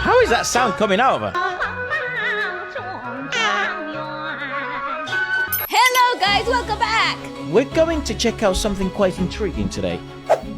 How is that sound coming out of her? Hello guys, welcome back! We're going to check out something quite intriguing today.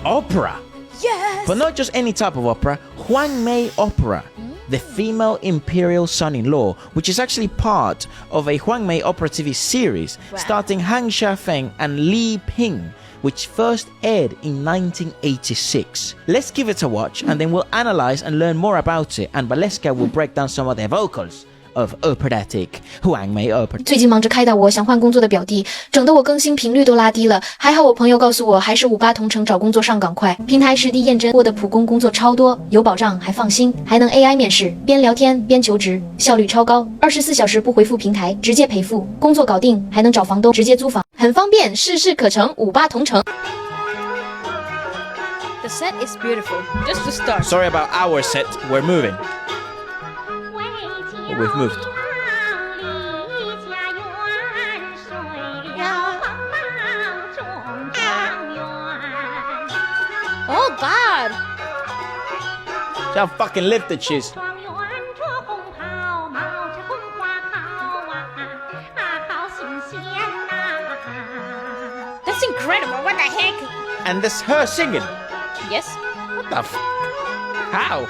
Opera. Yes! But not just any type of opera, Hoàng Mei opera. The female imperial son-in-law, which is actually part of a Hoàng Mei opera TV series starring Han Xiafeng and Li Ping, which first aired in 1986. Let's give it a watch and then we'll analyze and learn more about it, and Valeska will break down some of the vocals of operatic Hoàng Mei opera. 最近忙着开导我想换工作的表弟，整得我更新频率都拉低了。还好我朋友告诉我，还是58同城找工作上岗快，平台实地验证过的普工工作超多，有保障还放心，还能 AI 面试，边聊天边求职，效率超高，24小时不回复平台，直接赔付，工作搞定，还能找房东直接租房，很方便，事事可成，58同城。The set is beautiful. Just to start. Sorry about our set, we're moving. Oh, we've moved. Oh God! See how fucking lifted she is. That's incredible. What the heck? And this her singing. Yes. What the f? How?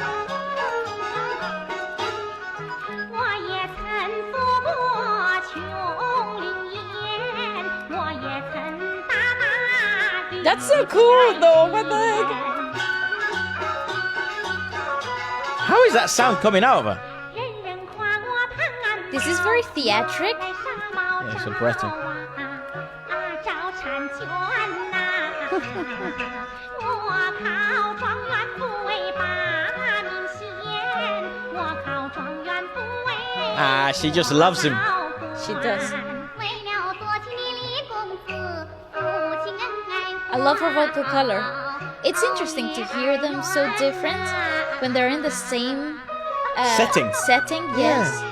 That's so cool though. What the heck? How is that sound coming out of her? This is very theatric. Yeah, it's operatic. She just loves him. She does. I love her vocal color. It's interesting to hear them so different when they're in the same Setting. Yes.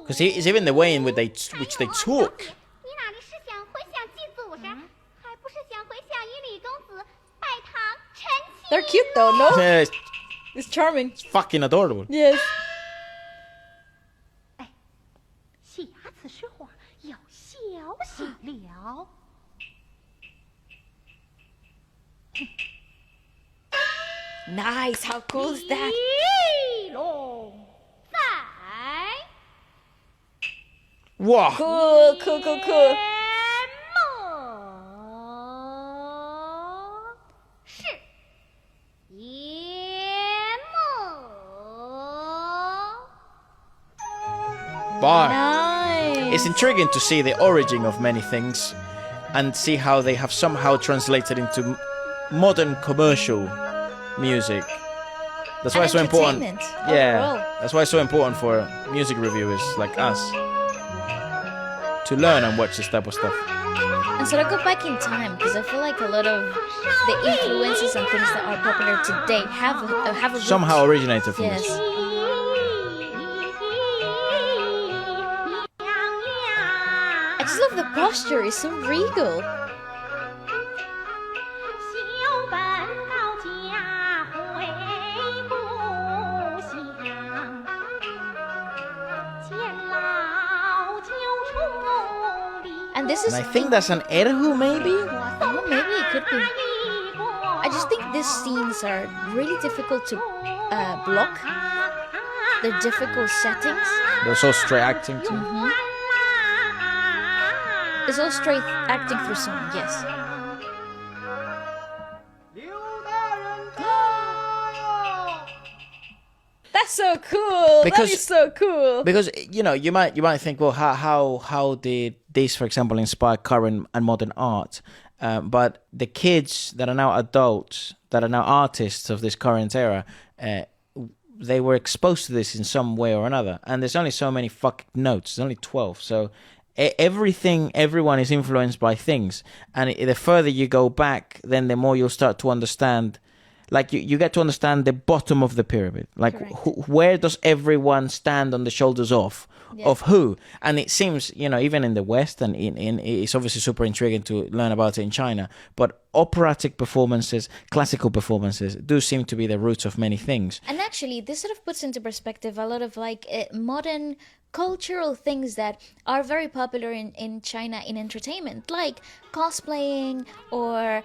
Because it's even the way in which they talk. They're cute though, no? Yeah, It's charming. it's fucking adorable. Yes. Nice. How cool is that? Wow. Cool. Bar. Nice. It's intriguing to see the origin of many things and see how they have somehow translated into modern commercial music. That's why it's so important. Yeah, overall. that's why it's so important for music reviewers like us to learn and watch this type of stuff. And so I go back in time because I feel like a lot of the influences and things that are popular today have a root. Somehow originated from Yes. this. I just love the posture. It's so regal. And this is. And I think that's an erhu, maybe? Oh, maybe it could be. I just think these scenes are really difficult to block. They're difficult settings. They're so straight acting too. It's all straight acting through song, yes. That's so cool. That is so cool. Because you might think, well, how did this, for example, inspire current and modern art? But the kids that are now adults, that are now artists of this current era, they were exposed to this in some way or another. And there's only so many fucking notes. There's only 12. So everyone is influenced by things, and the further you go back, then the more you'll start to understand. Like you get to understand the bottom of the pyramid. Like where does everyone stand on the shoulders of who? And it seems, even in the West, and it's obviously super intriguing to learn about it in China, but operatic performances, classical performances do seem to be the roots of many things. And actually, this sort of puts into perspective a lot of modern cultural things that are very popular in China in entertainment, like cosplaying or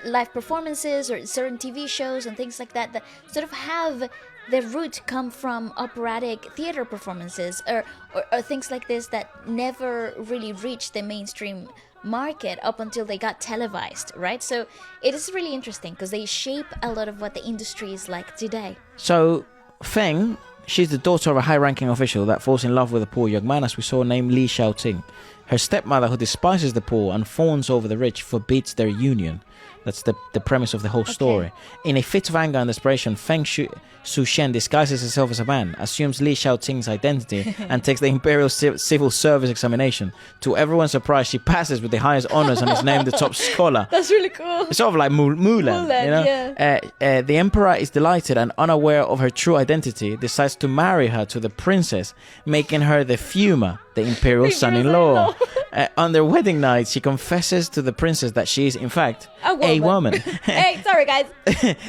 live performances or certain TV shows and things like that sort of have their root come from operatic theater performances or things like this that never really reached the mainstream market up until they got televised, right? So it is really interesting because they shape a lot of what the industry is like today. So Feng, she's the daughter of a high-ranking official that falls in love with a poor young man, as we saw, named Li Xiaoting. Her stepmother, who despises the poor and fawns over the rich, forbids their union. That's the premise of the whole story. In a fit of anger and desperation, Feng Su-shen disguises herself as a man, assumes Li Xiaoting's identity, and takes the Imperial Civil Service examination. To everyone's surprise, she passes with the highest honors and is named the top scholar. That's really cool. It's sort of like Mulan, yeah. The emperor is delighted and, unaware of her true identity, decides to marry her to the princess, making her the Fuma, the imperial son-in-law. On their wedding night, she confesses to the princess that she is, in fact, a woman. Hey, sorry guys.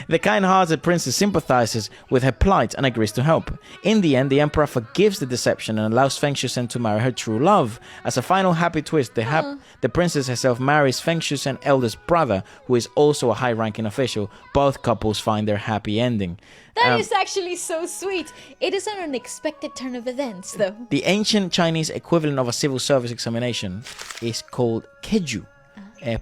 The kind-hearted princess sympathizes with her plight and agrees to help. In the end, the emperor forgives the deception and allows Feng Shusen to marry her true love. As a final happy twist, the princess herself marries Feng Shusen's eldest brother, who is also a high-ranking official. Both couples find their happy ending. That is actually so sweet. It is an unexpected turn of events, though. The ancient Chinese equivalent of a civil service examination is called keju.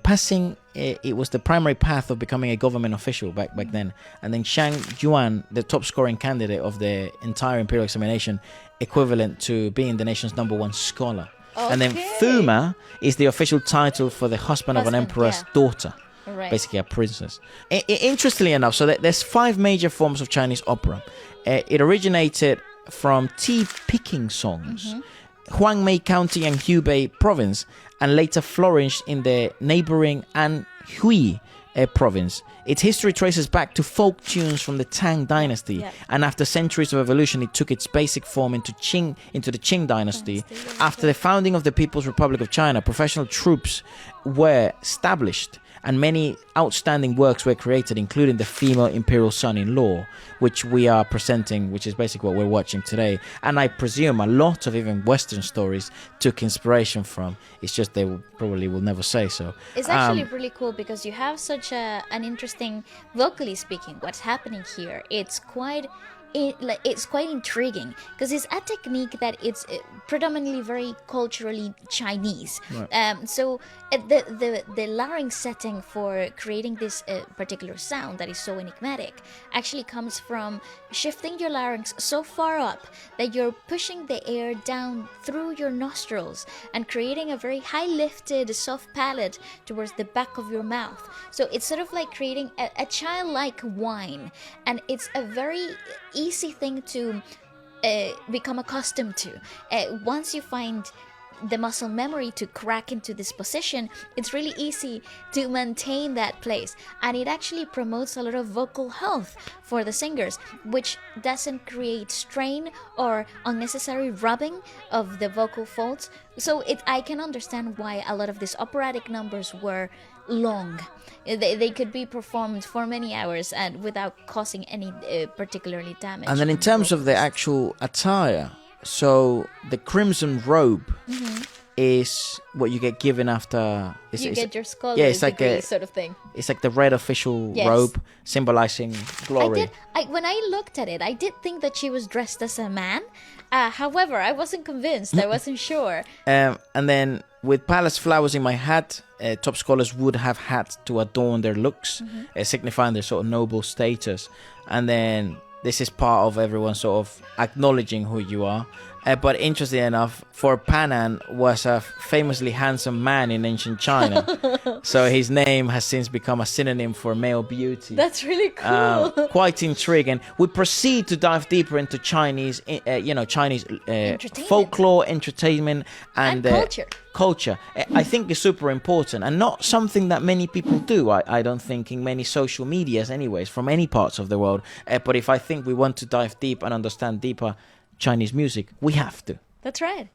Passing it was the primary path of becoming a government official back then. And then Shang Yuan, the top scoring candidate of the entire imperial examination, equivalent to being the nation's #1 scholar. Okay. And then Fuma is the official title for the husband of an emperor's daughter. Right. Basically a princess. Interestingly enough, so there's 5 major forms of Chinese opera. It originated from tea-picking songs, Huangmei County and Hubei province, and later flourished in the neighboring Anhui province. Its history traces back to folk tunes from the Tang dynasty, and after centuries of evolution, it took its basic form into the Qing dynasty. After the founding of the People's Republic of China, professional troops were established, and many outstanding works were created, including the female imperial son-in-law, which we are presenting, which is basically what we're watching today. And I presume a lot of even Western stories took inspiration from. It's just they probably will never say so. It's actually really cool because you have such an interesting, vocally speaking, what's happening here. It's quite intriguing because it's a technique that it's predominantly very culturally Chinese. Right. So the larynx setting for creating this particular sound that is so enigmatic actually comes from shifting your larynx so far up that you're pushing the air down through your nostrils and creating a very high lifted soft palate towards the back of your mouth. So it's sort of like creating a childlike whine, and it's a very easy thing to become accustomed to. Once you find the muscle memory to crack into this position, it's really easy to maintain that place, and it actually promotes a lot of vocal health for the singers, which doesn't create strain or unnecessary rubbing of the vocal folds. So I can understand why a lot of these operatic numbers were long. They could be performed for many hours and without causing any particularly damage. And then in terms of the actual attire, so the crimson robe is what you get given after. You get your scholar's degree sort of thing. It's like the red official robe symbolizing glory. When I looked at it, I did think that she was dressed as a man. However, I wasn't convinced. I wasn't sure. And then with palace flowers in my hat, top scholars would have hats to adorn their looks, signifying their sort of noble status. And then this is part of everyone sort of acknowledging who you are. But interesting enough, for Panan was a famously handsome man in ancient China. So his name has since become a synonym for male beauty. That's really cool. Quite intriguing. We proceed to dive deeper into Chinese, Chinese folklore, entertainment, and culture. I think is super important and not something that many people do. I don't think in many social medias, anyways, from any parts of the world. But if I think we want to dive deep and understand deeper Chinese music, we have to. That's right.